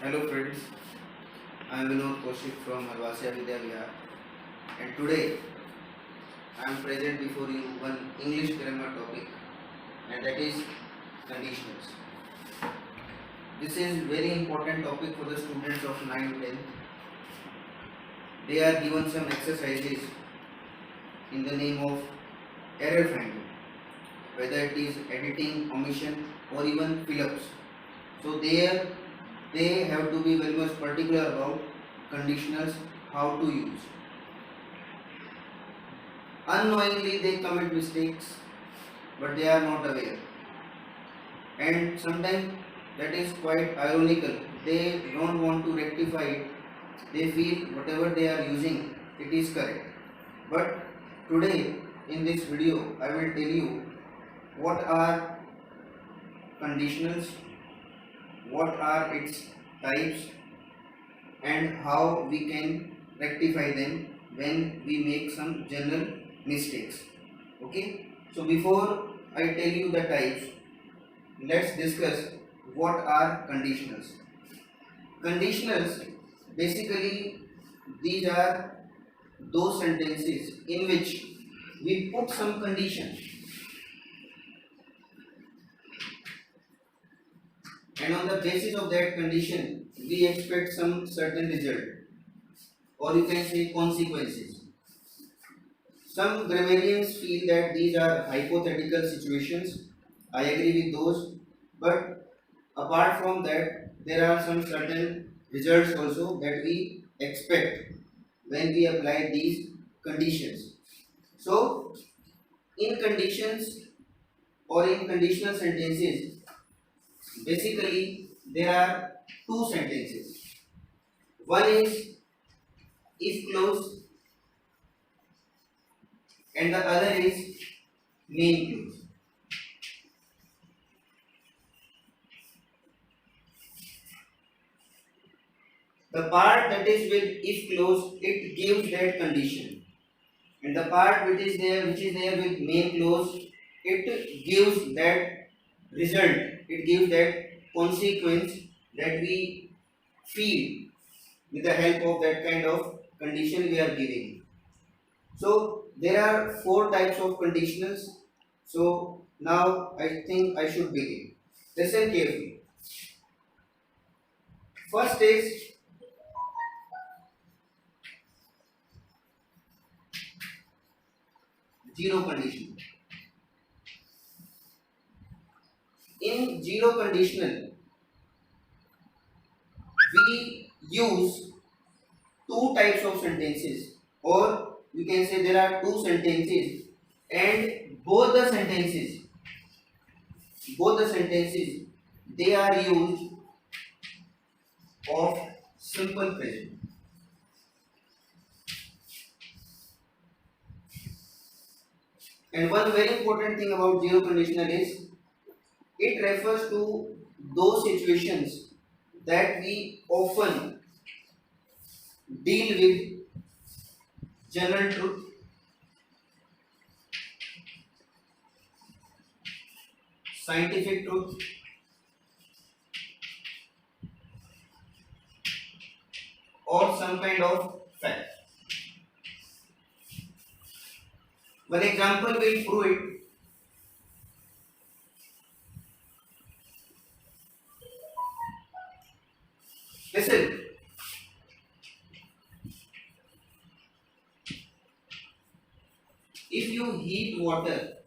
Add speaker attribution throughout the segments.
Speaker 1: Hello friends, I am Vinod Kaushik from Arvasya Vidya Vihar, and today I am present before you one English grammar topic, and that is conditionals. This is very important topic for the students of 9th 10th. They are given some exercises in the name of error finding, whether it is editing, omission or even fill-ups. So there they have to be very much particular about conditionals, how to use. Unknowingly they commit mistakes, but they are not aware, and sometimes that is quite ironical. They don't want to rectify it. They feel whatever they are using it is correct. But today in this video I will tell you what are conditionals, what are its types, and how we can rectify them when we make some general mistakes. Okay, so before I tell you the types, let's discuss what are conditionals. Conditionals, basically these are those sentences in which we put some condition, and on the basis of that condition we expect some certain result, or you can say consequences. Some grammarians feel that these are hypothetical situations. I agree with those, but apart from that, there are some certain results also that we expect when we apply these conditions. So, in conditions or in conditional sentences, basically there are two sentences. One is if clause and the other is main clause. The part that is with if clause, it gives that condition, and the part which is there with main clause, it gives that result, it gives that consequence that we feel with the help of that kind of condition we are giving. So there are four types of conditionals. So now I think I should begin. Listen carefully. First is zero conditional. In zero conditional, we use two types of sentences, or you can say there are two sentences, and both the sentences they are used of simple present. And one very important thing about zero conditional is it refers to those situations that we often deal with general truth, scientific truth, or some kind of fact. One example will prove it. Listen, if you heat water,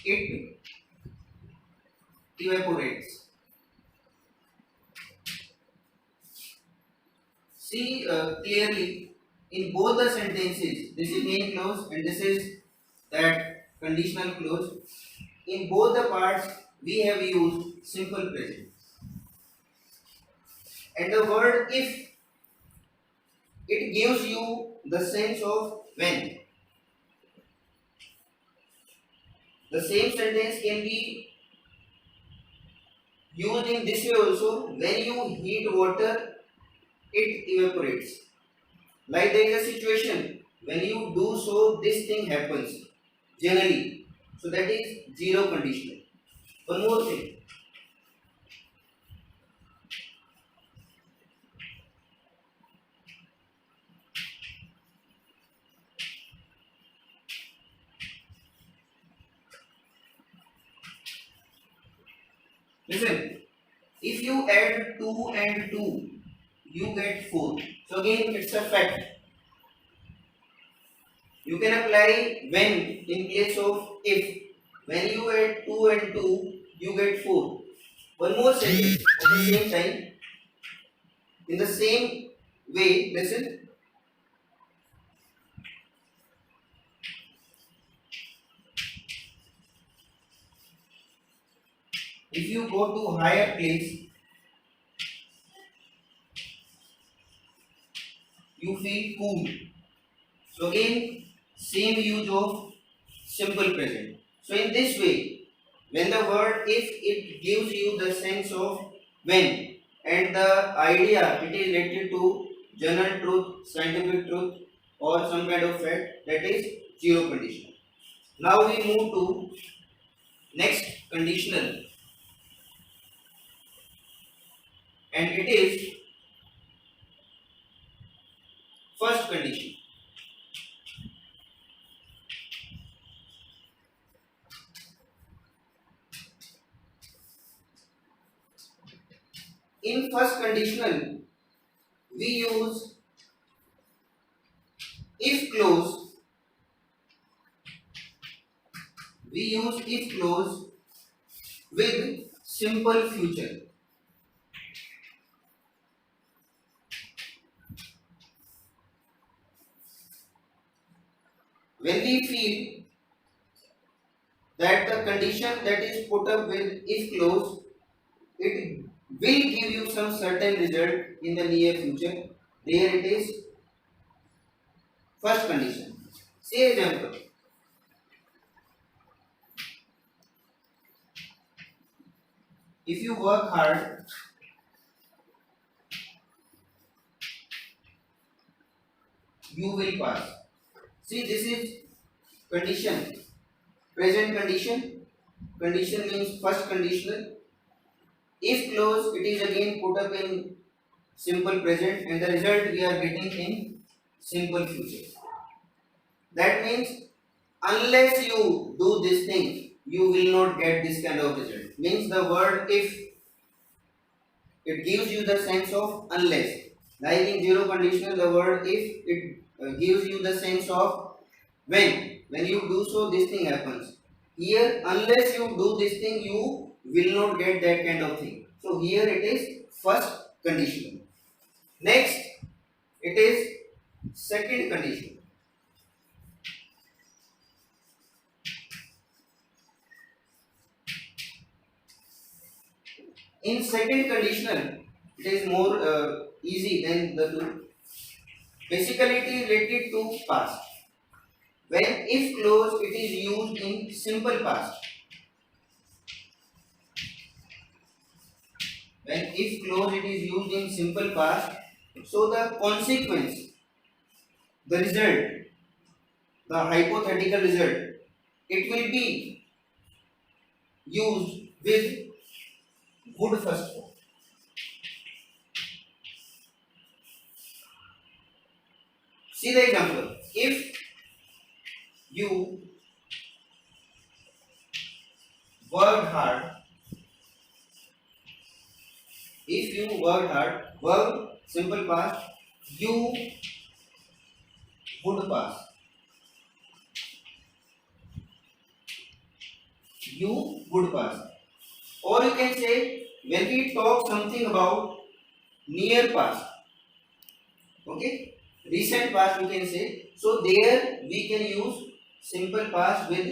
Speaker 1: it evaporates. See clearly in both the sentences, this is main clause and this is that conditional clause. In both the parts, we have used simple present. And the word if, it gives you the sense of when. The same sentence can be used in this way also. When you heat water, it evaporates. Like there is a situation, when you do so, this thing happens generally. So that is zero conditional. One more thing. Listen, if you add 2 and 2, you get 4. So again, it's a fact. You can apply when in place of if. When you add 2 and 2, you get 4. One more sentence at the same time. In the same way, listen. If you go to higher place, you feel cool. So again, same use of simple present. So in this way, when the word if, it gives you the sense of when, and the idea it is related to general truth, scientific truth, or some kind of fact, that is zero conditional. Now we move to next conditional, and it is first condition. In first conditional, we use if clause. We use if clause with simple future. When we feel that the condition that is put up with if clause, it will give you some certain result in the near future. There it is first condition. Say example. If you work hard, you will pass. See, this is condition. Present condition. Condition means first conditional. If clause, it is again put up in simple present, and the result we are getting in simple future. That means unless you do this thing, you will not get this kind of result. Means the word if, it gives you the sense of unless. Like in zero conditional, the word if, it gives you the sense of when. When you do so, this thing happens. Here, unless you do this thing, you will not get that kind of thing. So here it is first conditional. Next, it is second condition. In second conditional, it is more easy than the two. Basically, it is related to past. When if clause, it is used in simple past. When if clause, it is used in simple past. So the consequence, the result, the hypothetical result, it will be used with would first form. See the example. If you worked hard, if you worked hard, verb simple past, you would pass. You would pass. Or you can say when we talk something about near past, okay, recent past we can say. So there we can use simple past with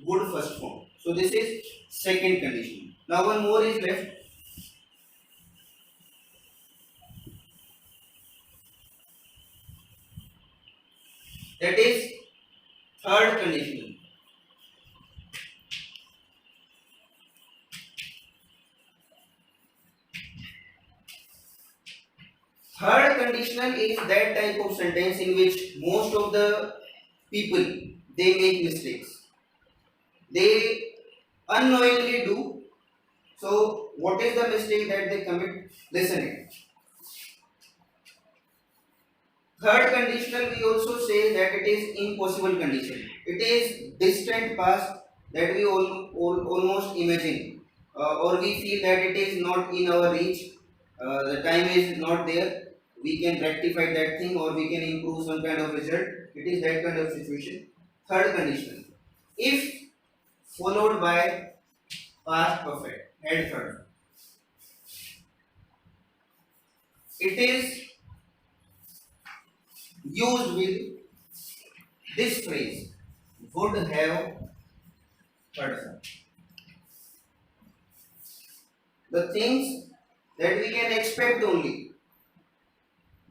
Speaker 1: would first form. So this is second condition. Now one more is left. That is third condition. Third conditional is that type of sentence in which most of the people, they make mistakes. They unknowingly do. So what is the mistake that they commit? Listen. Third conditional, we also say that it is impossible condition. It is distant past that we almost imagine. or we feel that it is not in our reach, the time is not there, we can rectify that thing or we can improve some kind of result. It is that kind of situation. Third condition, if followed by past perfect, head third, it is used with this phrase, would have third form. The things that we can expect only,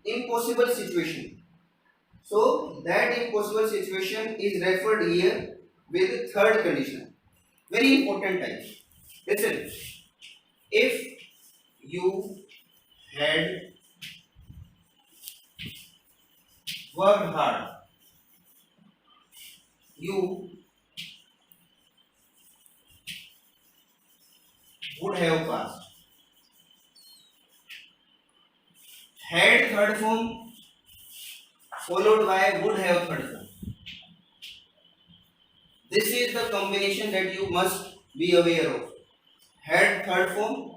Speaker 1: impossible situation. So that impossible situation is referred here with third condition. Very important type. Listen, if you had worked hard, you would have passed. Had third form followed by would have third form. This is the combination that you must be aware of. Had third form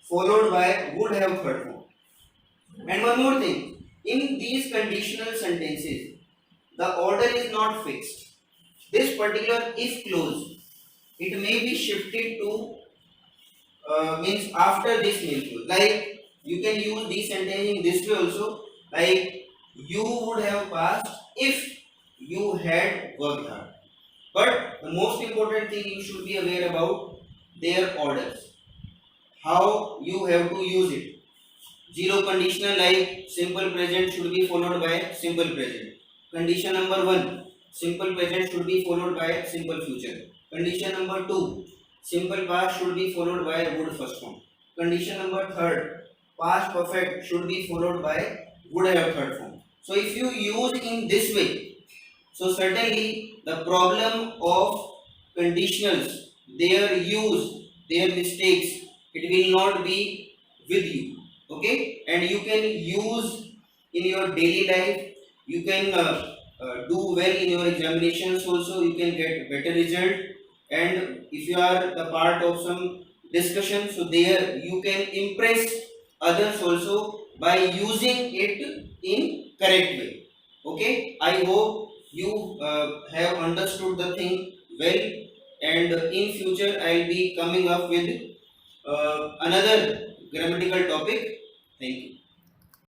Speaker 1: followed by would have third form. And one more thing, in these conditional sentences, the order is not fixed. This particular if clause, it may be shifted to means after this main clause. Like you can use this sentence in this way also. Like you would have passed if you had worked hard. But the most important thing you should be aware about their orders. How you have to use it. Zero conditional like simple present should be followed by simple present. Condition number 1, simple present should be followed by simple future. Condition number 2, simple past should be followed by would first form. Condition number 3, past perfect should be followed by would have third form. So if you use in this way, so certainly the problem of conditionals, their use, their mistakes, it will not be with you. Okay, and you can use in your daily life. You can do well in your examinations. Also, you can get better result. And if you are the part of some discussion, so there you can impress others also by using it in correct way. Okay, I hope you have understood the thing well, and in future I'll be coming up with another grammatical topic. Thank you.